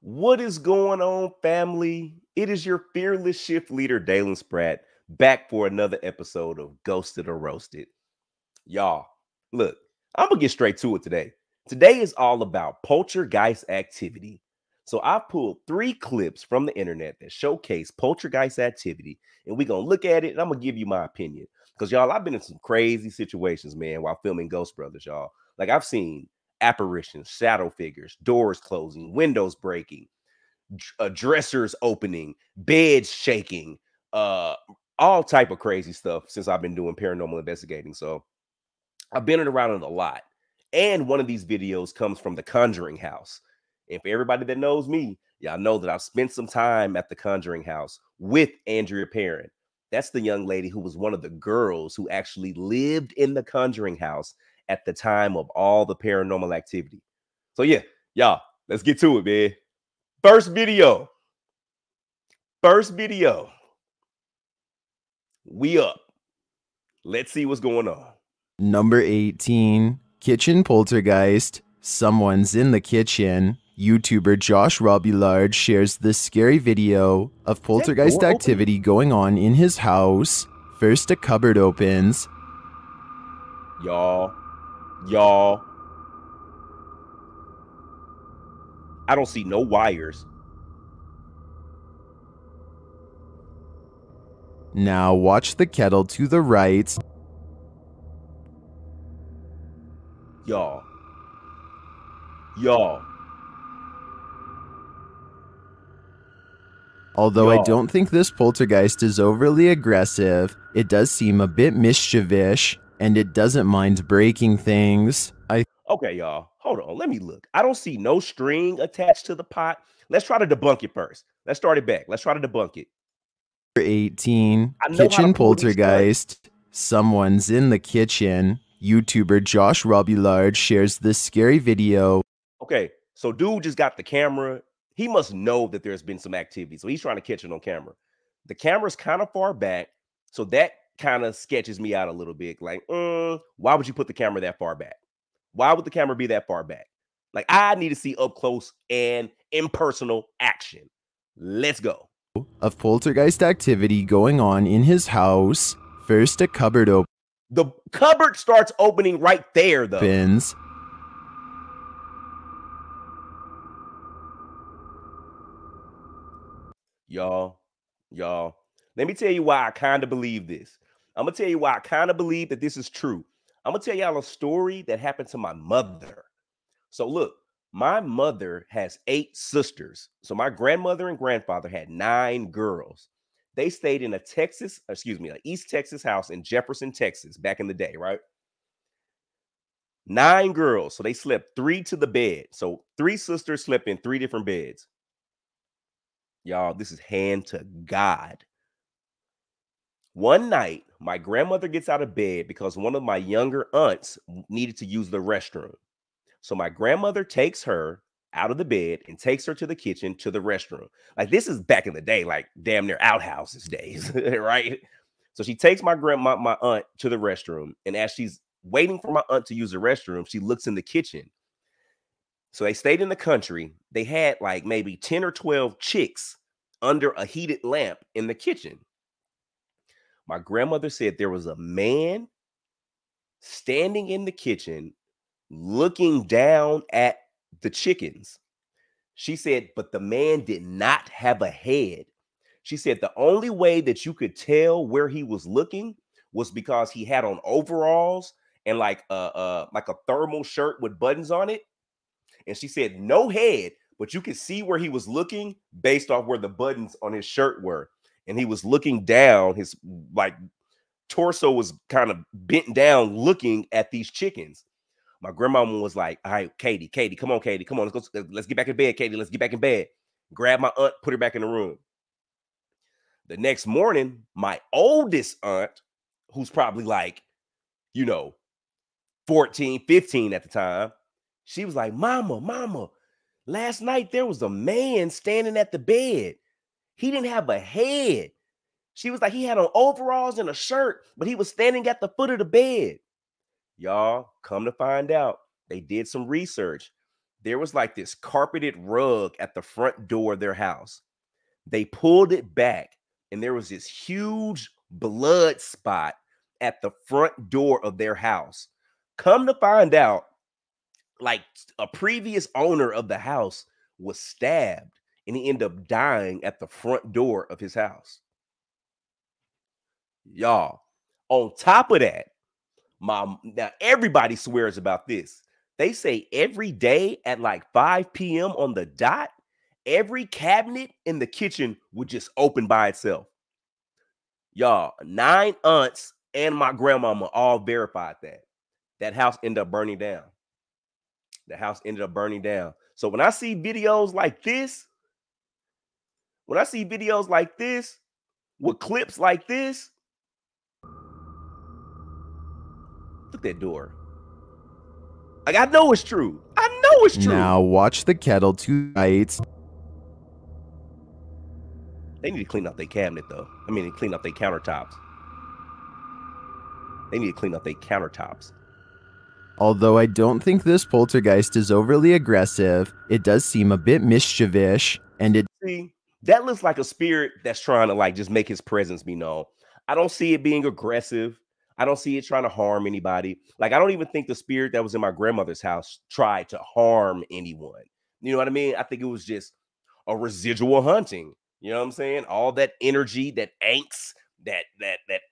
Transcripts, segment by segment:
What is going on, family? It is your fearless shift leader, Dalen Spratt, back for another episode of Ghosted or Roasted. Y'all, look, I'm gonna get straight to it today. Today is all about poltergeist activity. So I pulled 3 clips from the internet that showcase poltergeist activity, and we're gonna look at it and I'm gonna give you my opinion. Because y'all, I've been in some crazy situations, man, while filming Ghost Brothers, y'all. Like I've seen apparitions, shadow figures, doors closing, windows breaking, dressers opening, beds shaking, uh, all type of crazy stuff since I've been doing paranormal investigating. So I've been around it a lot. And one of these videos comes from the Conjuring house. And for everybody that knows me, y'all know that I've spent some time at the Conjuring house with Andrea Perrin. That's the young lady who was one of the girls who actually lived in the Conjuring house at the time of all the paranormal activity. So yeah, y'all, let's get to it, man. First video. First video. We up. Let's see what's going on. Number 18, Kitchen Poltergeist. Someone's in the kitchen. YouTuber Josh Robillard shares this scary video of poltergeist activity going on in his house. First, a cupboard opens. Y'all. I don't see no wires. Now watch the kettle to the right. Y'all. Although I don't think this poltergeist is overly aggressive, it does seem a bit mischievous, and it doesn't mind breaking things. Okay, y'all. Hold on. Let me look. I don't see no string attached to the pot. Let's try to debunk it first. Let's start it back. Let's try to debunk it. 18, Kitchen Poltergeist. Someone's in the kitchen. YouTuber Josh Robillard shares this scary video. Okay, so dude just got the camera. He must know that there's been some activity, so he's trying to catch it on camera. The camera's kind of far back, so that kind of sketches me out a little bit. Like, why would you put the camera that far back? Why would the camera be that far back? Like, I need to see up close and impersonal action. Let's go. Of poltergeist activity going on in his house. First, a cupboard opens. The cupboard starts opening right there, though. Y'all, let me tell you why I kind of believe this. I'm going to tell you why I kind of believe that this is true. I'm going to tell y'all a story that happened to my mother. So look, my mother has 8 sisters. So my grandmother and grandfather had 9 girls. They stayed in an East Texas house in Jefferson, Texas back in the day, right? 9 girls. So they slept 3 to the bed. So 3 sisters slept in 3 different beds. Y'all, this is hand to God. One night, my grandmother gets out of bed because one of my younger aunts needed to use the restroom. So my grandmother takes her out of the bed and takes her to the kitchen to the restroom. Like, this is back in the day, like damn near outhouses days, right? So she takes my aunt to the restroom, and as she's waiting for my aunt to use the restroom, she looks in the kitchen. So they stayed in the country. They had like maybe 10 or 12 chicks under a heated lamp in the kitchen. My grandmother said there was a man standing in the kitchen looking down at the chickens. She said, but the man did not have a head. She said the only way that you could tell where he was looking was because he had on overalls and like a thermal shirt with buttons on it. And she said no head, but you could see where he was looking based off where the buttons on his shirt were. And he was looking down, his like torso was kind of bent down looking at these chickens. My grandmama was like, all right, Katie, come on, Katie, come on, let's get back in bed, Katie, let's get back in bed. Grab my aunt, put her back in the room. The next morning, my oldest aunt, who's probably like, 14, 15 at the time, she was like, Mama, last night there was a man standing at the bed. He didn't have a head. She was like, he had on overalls and a shirt, but he was standing at the foot of the bed. Y'all, come to find out, they did some research. there was like this carpeted rug at the front door of their house. They pulled it back, and there was this huge blood spot at the front door of their house. Come to find out, like a previous owner of the house was stabbed and he ended up dying at the front door of his house. Y'all, on top of that, now everybody swears about this. They say every day at like 5 p.m. on the dot, every cabinet in the kitchen would just open by itself. Y'all, 9 aunts and my grandmama all verified that. That house ended up burning down. The house ended up burning down. So when I see videos like this, with clips like this, look at that door. Like, I know it's true. I know it's true. Now watch the kettle tonight. They need to clean up their cabinet, though. I mean, clean up their countertops. They need to clean up their countertops. Although I don't think this poltergeist is overly aggressive, it does seem a bit mischievous, and it... See, that looks like a spirit that's trying to like just make his presence be known. I don't see it being aggressive. I don't see it trying to harm anybody. Like, I don't even think the spirit that was in my grandmother's house tried to harm anyone. You know what I mean? I think it was just a residual hunting. You know what I'm saying? All that energy, that angst, that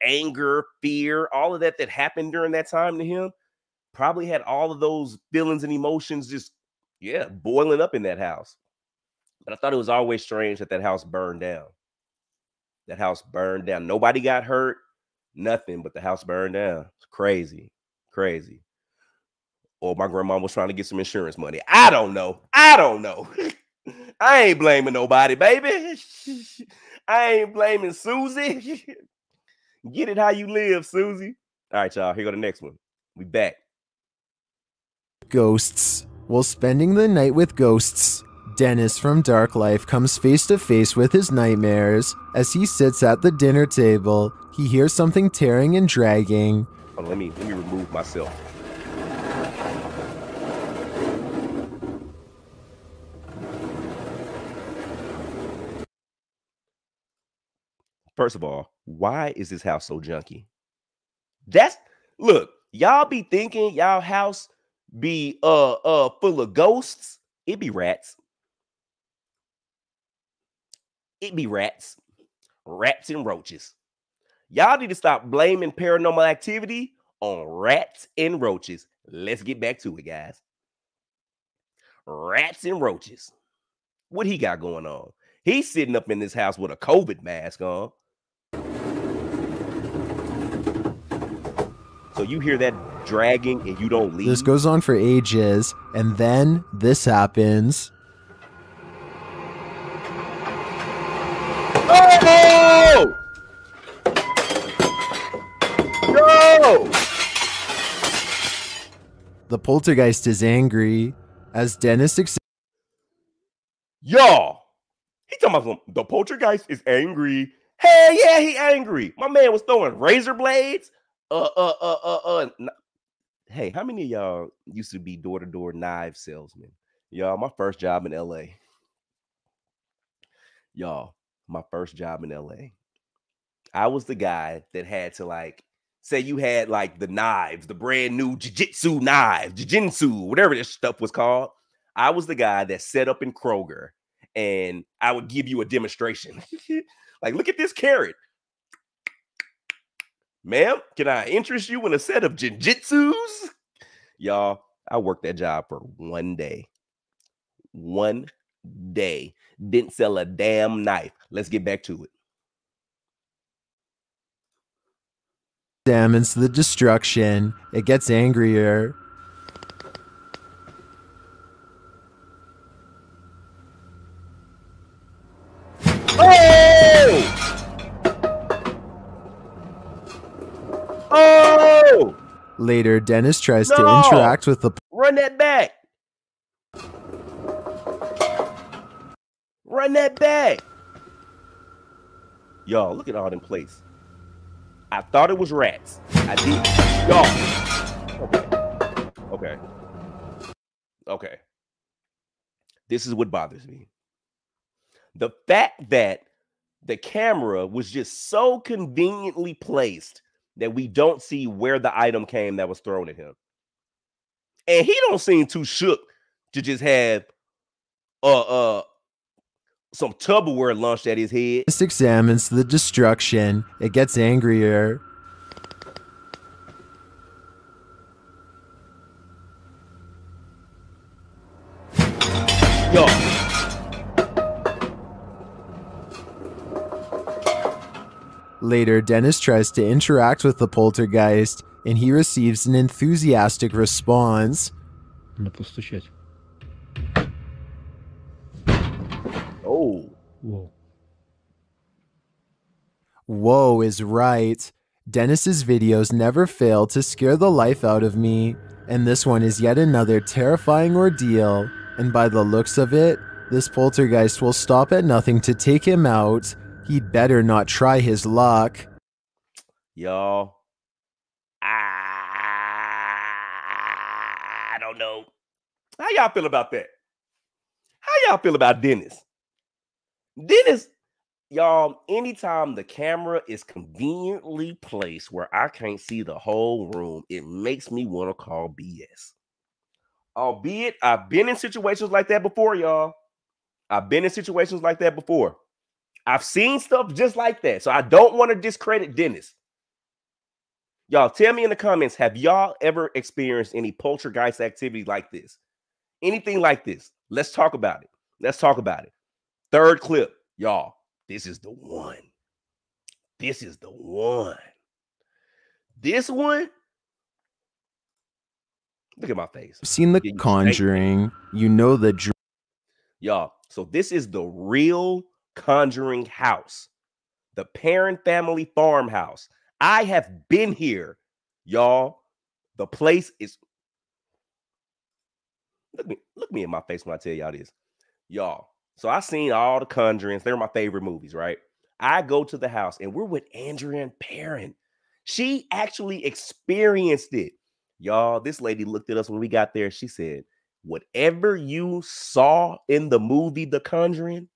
anger, fear, all of that happened during that time to him, probably had all of those feelings and emotions just, boiling up in that house. But I thought it was always strange that house burned down. That house burned down. Nobody got hurt, nothing, but the house burned down. It's crazy, crazy. Or my grandma was trying to get some insurance money. I don't know. I ain't blaming nobody, baby. I ain't blaming Susie. Get it how you live, Susie. All right, y'all. Here go the next one. We back. Ghosts. While spending the night with ghosts, Dennis from Dark Life comes face to face with his nightmares. As he sits at the dinner table, he hears something tearing and dragging. Hold on, let me remove myself. First of all, why is this house so junky? Look, y'all be thinking y'all house be full of ghosts. It be rats. It be rats. Rats and roaches. Y'all need to stop blaming paranormal activity on rats and roaches. Let's get back to it, guys. Rats and roaches. What he got going on? He's sitting up in this house with a COVID mask on. So you hear that dragging and you don't leave? This goes on for ages, and then this happens. Oh! No! The poltergeist is angry as Dennis Y'all, he talking about the poltergeist is angry. Hell yeah, he angry. My man was throwing razor blades. Hey, how many of y'all used to be door-to-door knife salesmen? Y'all, my first job in LA. Y'all, my first job in LA. I was the guy that had to like, say you had like the knives, the brand new jiu-jitsu knives, jiu-jitsu, whatever this stuff was called. I was the guy that set up in Kroger and I would give you a demonstration. Like, look at this carrot. Ma'am, can I interest you in a set of jiu-jitsus? Y'all, I worked that job for 1 day. 1 day. Didn't sell a damn knife. Let's get back to it. examines the destruction. It gets angrier. Oh! Later, Dennis tries to interact with the... Run that back! Run that back! Y'all, look at all them plates. I thought it was rats. I did. Y'all. Okay. This is what bothers me. The fact that the camera was just so conveniently placed that we don't see where the item came that was thrown at him. And he don't seem too shook to just have some Tupperware launched at his head. This examines the destruction. It gets angrier. Yo. Later, Dennis tries to interact with the poltergeist, and he receives an enthusiastic response. Oh. Whoa. Whoa is right. Dennis's videos never fail to scare the life out of me, and this one is yet another terrifying ordeal, and by the looks of it, this poltergeist will stop at nothing to take him out. He'd better not try his luck. Y'all, I don't know. How y'all feel about that? How y'all feel about Dennis? Dennis, y'all, anytime the camera is conveniently placed where I can't see the whole room, it makes me want to call BS. Albeit, I've been in situations like that before, y'all. I've been in situations like that before. I've seen stuff just like that. So I don't want to discredit Dennis. Y'all, tell me in the comments, have y'all ever experienced any poltergeist activity like this? Anything like this? Let's talk about it. Let's talk about it. Third clip, y'all. This is the one. This is the one. This one. Look at my face. I've seen the Conjuring. You know the... Y'all, so this is the real Conjuring house. The Parent Family Farmhouse. I have been here, y'all. The place is... Look me in my face when I tell y'all this. Y'all, so I seen all the Conjurings. They're my favorite movies, right? I go to the house, and we're with Andrea and Perrin. She actually experienced it. Y'all, this lady looked at us when we got there. She said, whatever you saw in the movie The Conjuring,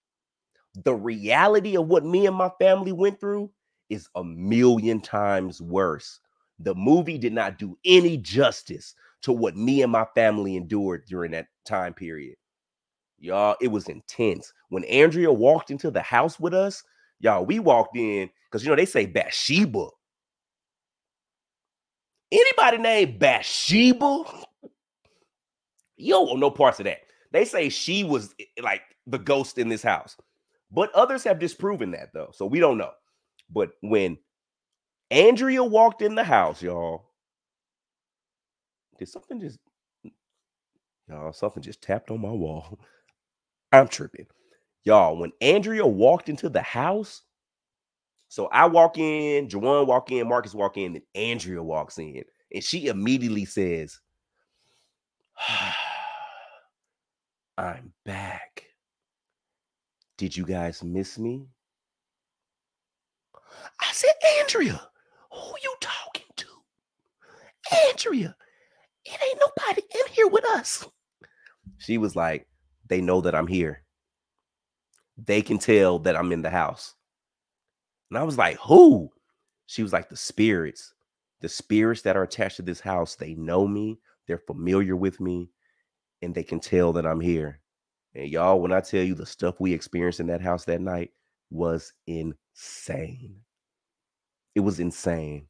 the reality of what me and my family went through is 1,000,000 times worse. The movie did not do any justice to what me and my family endured during that time period. Y'all, it was intense. When Andrea walked into the house with us, y'all, we walked in, because, you know, they say Bathsheba. Anybody named Bathsheba? You don't want no parts of that. They say she was like the ghost in this house. But others have disproven that, though. So we don't know. But when Andrea walked in the house, y'all, did something just... Y'all, something just tapped on my wall. I'm tripping. Y'all, when Andrea walked into the house, so I walk in, Jawan walk in, Marcus walk in, and Andrea walks in. And she immediately says, I'm back. Did you guys miss me? I said, Andrea, who you talking to? Andrea, it ain't nobody in here with us. She was like, they know that I'm here. They can tell that I'm in the house. And I was like, who? She was like, the spirits that are attached to this house, they know me. They're familiar with me. And they can tell that I'm here. And y'all, when I tell you the stuff we experienced in that house that night was insane. It was insane.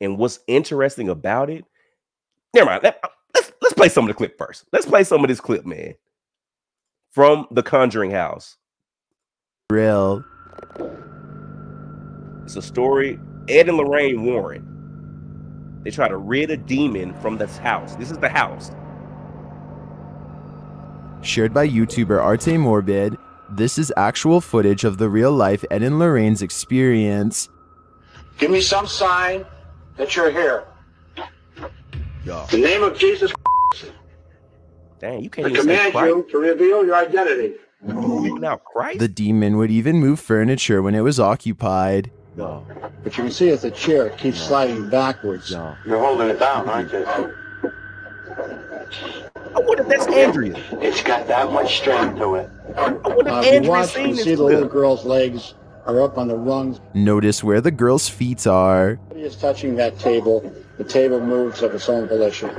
And what's interesting about it, never mind. Let's play some of the clip first. Let's play some of this clip, man. From the Conjuring house. Real. It's a story. Ed and Lorraine Warren. They try to rid a demon from this house. This is the house. Shared by YouTuber Arte Morbid, this is actual footage of the real-life Ed and Lorraine's experience. Give me some sign that you're here. Y'all. In the name of Jesus, dang, you can't I even say command Christ. you to reveal your identity. Now, Christ? The demon would even move furniture when it was occupied. Y'all. But you can see as the chair keeps sliding backwards. You're holding it down, aren't you? wonder if that's Andrea. It's got that much strength to it. I wonder if If you Andrea's watch, seen you this see the little clip. girl's legs are up on the rungs. Notice where the girl's feet are. He is touching that table. The table moves of its own volition.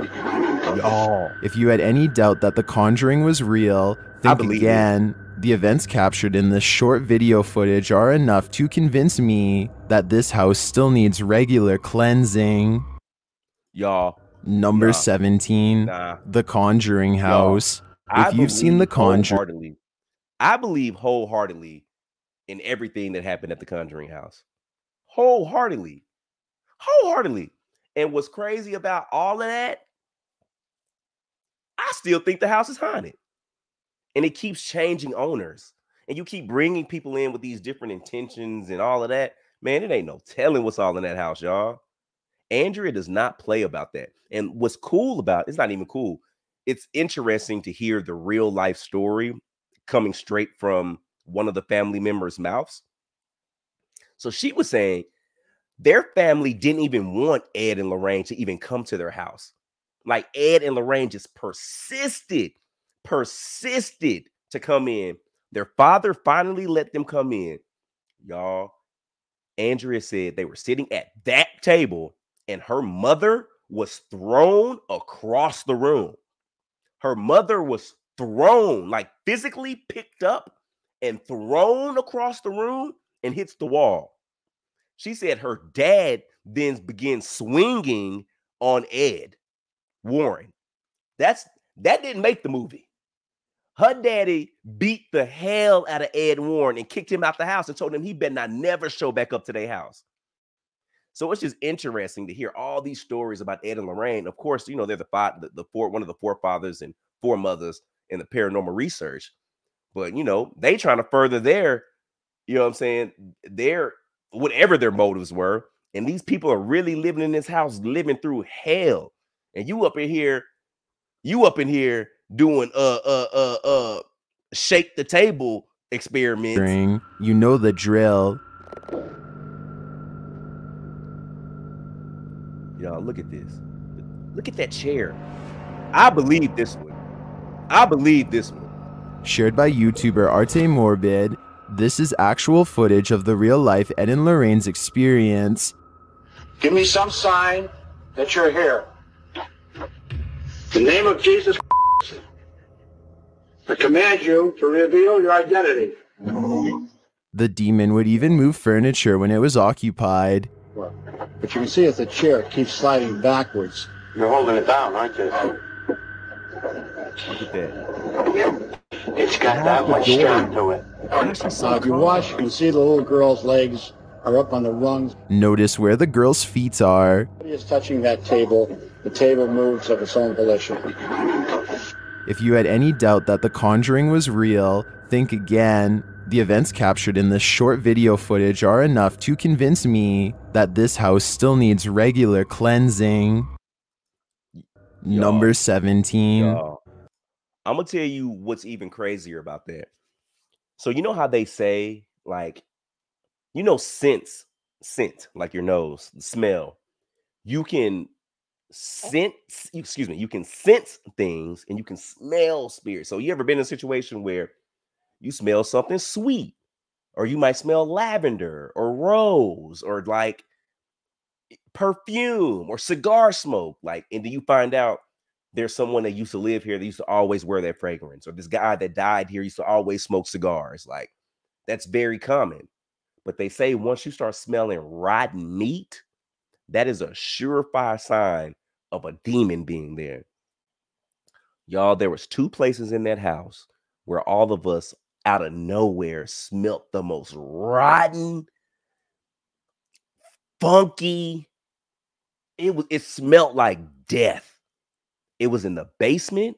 Y'all, If you had any doubt that The Conjuring was real, think believe again. The events captured in this short video footage are enough to convince me that this house still needs regular cleansing. y'all. Number Nah. 17, Nah. The Conjuring house. I If you've seen The Conjuring, I believe wholeheartedly in everything that happened at the Conjuring house. Wholeheartedly. And what's crazy about all of that, I still think the house is haunted. And it keeps changing owners. And you keep bringing people in with these different intentions and all of that. Man, it ain't no telling what's all in that house, y'all. Andrea does not play about that. And what's cool about it's not even cool. It's interesting to hear the real life story coming straight from one of the family members' mouths. So she was saying their family didn't even want Ed and Lorraine to even come to their house. Like Ed and Lorraine just persisted to come in. Their father finally let them come in. Y'all, Andrea said they were sitting at that table and her mother was thrown across the room. Her mother was thrown, like physically picked up and thrown across the room and hits the wall. She said her dad then began swinging on Ed Warren. That didn't make the movie. Her daddy beat the hell out of Ed Warren and kicked him out the house and told him he better not never show back up to their house. So it's just interesting to hear all these stories about Ed and Lorraine. Of course, you know, they're one of the forefathers and foremothers in the paranormal research. But, you know, they trying to further their, you know what I'm saying, their, whatever their motives were. And these people are really living in this house, living through hell. And you up in here doing shake the table experiments. you know the drill. Y'all, look at this. Look at that chair. I believe this one. Shared by YouTuber Arte Morbid, this is actual footage of the real life Ed and Lorraine's experience. Give me some sign that you're here. In the name of Jesus, I command you to reveal your identity. The demon would even move furniture when it was occupied. But you can see if the chair keeps sliding backwards. You're holding it down, aren't you? Look at that. It's got that much strength to it. If you watch, you can see the little girl's legs are up on the rungs. Notice where the girl's feet are. He is touching that table. The table moves of its own volition. If you had any doubt that The Conjuring was real, think again. The events captured in this short video footage are enough to convince me that this house still needs regular cleansing. Number 17. Y'all, I'm gonna tell you what's even crazier about that. So you know how they say, like, you know, scent, like your nose, smell. You can sense things and you can smell spirits. So you ever been in a situation where you smell something sweet, or you might smell lavender or rose or like perfume or cigar smoke, like, and then you find out there's someone that used to live here that used to always wear that fragrance, or this guy that died here used to always smoke cigars. Like, that's very common. But they say once you start smelling rotten meat, that is a surefire sign of a demon being there. Y'all, there was 2 places in that house where all of us out of nowhere smelt the most rotten, funky. It smelled like death. It was in the basement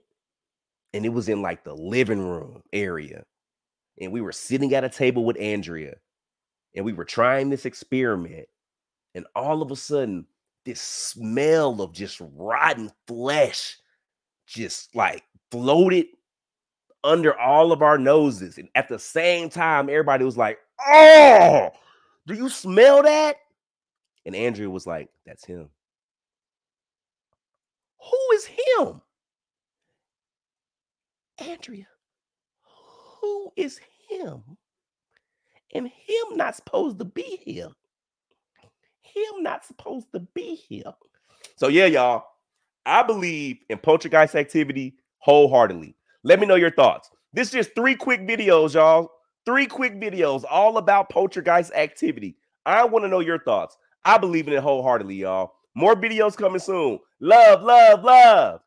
and it was in like the living room area. And we were sitting at a table with Andrea and we were trying this experiment. And all of a sudden, this smell of just rotten flesh just like floated under all of our noses. And at the same time, everybody was like, "Oh, do you smell that?" And Andrea was like, "That's him." Who is him? Andrea, who is him? And him not supposed to be here. Him not supposed to be here. So yeah, y'all, I believe in poltergeist activity wholeheartedly. Let me know your thoughts. This is just 3 quick videos, y'all. 3 quick videos all about poltergeist activity. I want to know your thoughts. I believe in it wholeheartedly, y'all. More videos coming soon. Love, love, love.